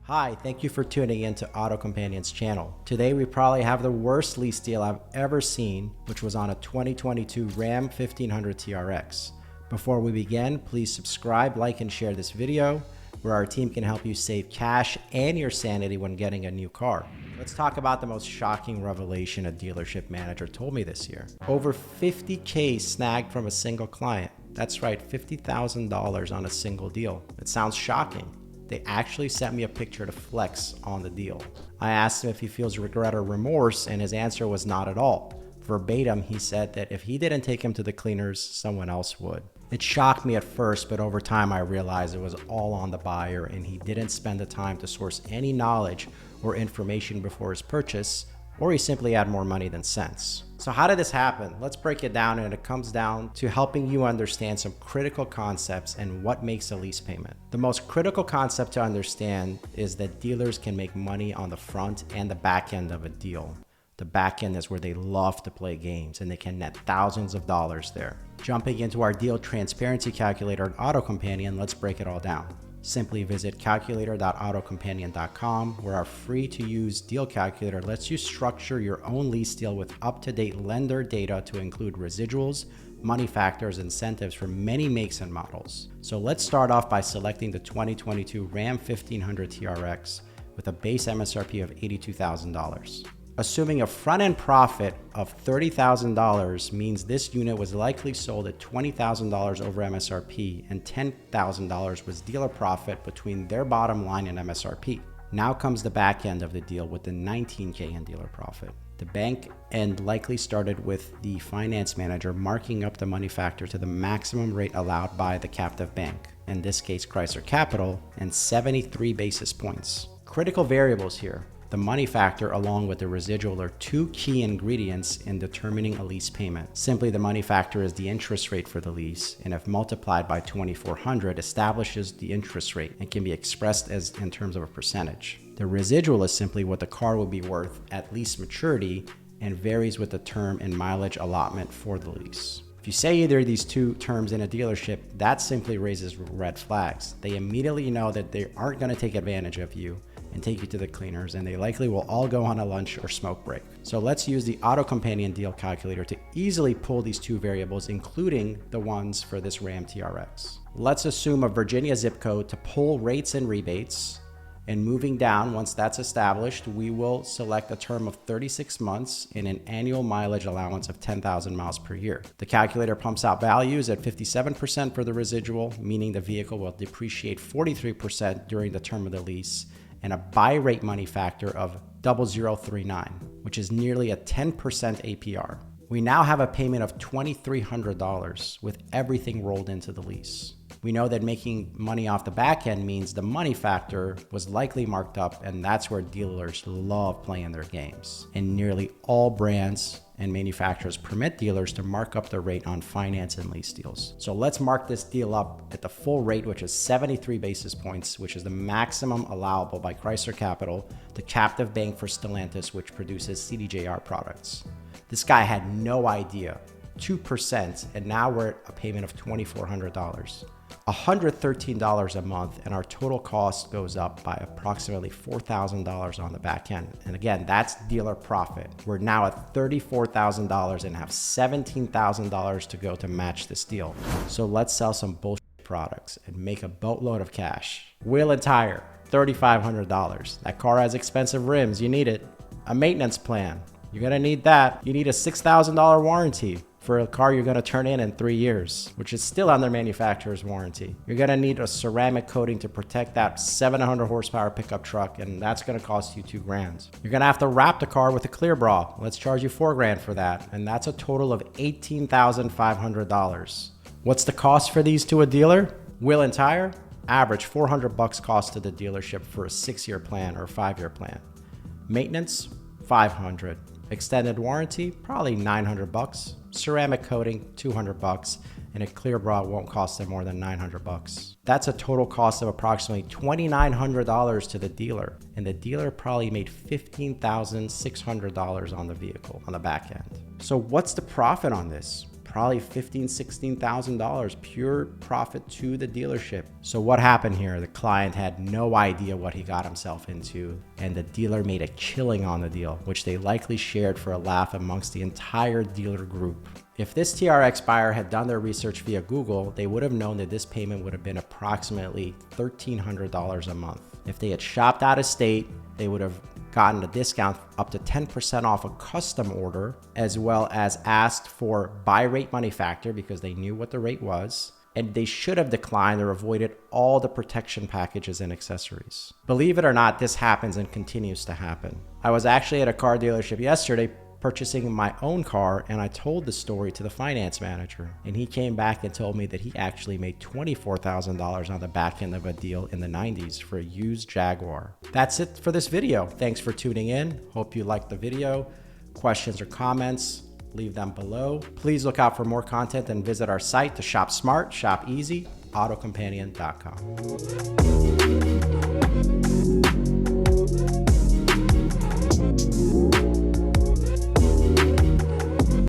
Hi, thank you for tuning in to AutoCompanion's channel. Today we probably have the worst lease deal I've ever seen, which was on a 2022 Ram 1500 TRX. Before we begin, please subscribe, like, and share this video, where our team can help you save cash and your sanity when getting a new car. Let's talk about the most shocking revelation a dealership manager told me this year. Over $50K snagged from a single client. That's right, $50,000 on a single deal. It sounds shocking. They actually sent me a picture to flex on the deal. I asked him if he feels regret or remorse, and his answer was not at all. Verbatim, he said that if he didn't take him to the cleaners, someone else would. It shocked me at first, but over time I realized it was all on the buyer and he didn't spend the time to source any knowledge or information before his purchase, or he simply had more money than sense. So how did this happen? Let's break it down, and it comes down to helping you understand some critical concepts and what makes a lease payment. The most critical concept to understand is that dealers can make money on the front and the back end of a deal. The back end is where they love to play games, and they can net thousands of dollars there. Jumping into our deal transparency calculator at AutoCompanion, let's break it all down. Simply visit calculator.autocompanion.com, where our free-to-use deal calculator lets you structure your own lease deal with up-to-date lender data to include residuals, money factors, incentives for many makes and models. So let's start off by selecting the 2022 Ram 1500 TRX with a base MSRP of $82,000. Assuming a front-end profit of $30,000 means this unit was likely sold at $20,000 over MSRP, and $10,000 was dealer profit between their bottom line and MSRP. Now comes the back end of the deal with the $19K in dealer profit. The bank end likely started with the finance manager marking up the money factor to the maximum rate allowed by the captive bank, in this case Chrysler Capital, and 73 basis points. Critical variables here. The money factor along with the residual are two key ingredients in determining a lease payment. Simply, the money factor is the interest rate for the lease, and if multiplied by 2,400 establishes the interest rate and can be expressed as in terms of a percentage. The residual is simply what the car will be worth at lease maturity and varies with the term and mileage allotment for the lease. If you say either of these two terms in a dealership, that simply raises red flags. They immediately know that they aren't going to take advantage of you and take you to the cleaners, and they likely will all go on a lunch or smoke break. So let's use the AutoCompanion deal calculator to easily pull these two variables, including the ones for this Ram TRX. Let's assume a Virginia zip code to pull rates and rebates, and moving down, once that's established, we will select a term of 36 months and an annual mileage allowance of 10,000 miles per year. The calculator pumps out values at 57% for the residual, meaning the vehicle will depreciate 43% during the term of the lease, and a buy rate money factor of 0039, which is nearly a 10% APR. We now have a payment of $2,300 with everything rolled into the lease. We know that making money off the back end means the money factor was likely marked up, and that's where dealers love playing their games. And nearly all brands and manufacturers permit dealers to mark up the rate on finance and lease deals. So let's mark this deal up at the full rate, which is 73 basis points, which is the maximum allowable by Chrysler Capital, the captive bank for Stellantis, which produces CDJR products. This guy had no idea, 2%, and now we're at a payment of $2,400. $113 a month, and our total cost goes up by approximately $4,000 on the back end. And again, that's dealer profit. We're now at $34,000 and have $17,000 to go to match this deal. So let's sell some bullshit products and make a boatload of cash. Wheel and tire, $3,500. That car has expensive rims, you need it. A maintenance plan, you're gonna need that. You need a $6,000 warranty for a car you're going to turn in 3 years, which is still under manufacturer's warranty. You're going to need a ceramic coating to protect that 700 horsepower pickup truck, and that's going to cost you $2,000. You're going to have to wrap the car with a clear bra. Let's charge you $4,000 for that, and that's a total of $18,500. What's the cost for these to a dealer? Wheel and tire, average $400 cost to the dealership for a 6-year plan or 5-year plan. Maintenance, $500. Extended warranty, probably $900. Ceramic coating, $200, and a clear bra won't cost them more than $900. That's a total cost of approximately $2,900 to the dealer, and the dealer probably made $15,600 on the vehicle on the back end. So what's the profit on this? probably $15,000, $16,000 pure profit to the dealership. So what happened here? The client had no idea what he got himself into, and the dealer made a killing on the deal, which they likely shared for a laugh amongst the entire dealer group. If this TRX buyer had done their research via Google, they would have known that this payment would have been approximately $1,300 a month. If they had shopped out of state, they would have gotten a discount up to 10% off a custom order, as well as asked for buy rate money factor because they knew what the rate was, and they should have declined or avoided all the protection packages and accessories. Believe it or not, this happens and continues to happen. I was actually at a car dealership yesterday purchasing my own car, and I told the story to the finance manager, and he came back and told me that he actually made $24,000 on the back end of a deal in the 90s for a used Jaguar. That's it for this video. Thanks for tuning in. Hope you liked the video. Questions or comments, leave them below. Please look out for more content and visit our site to shop smart, shop easy, AutoCompanion.com.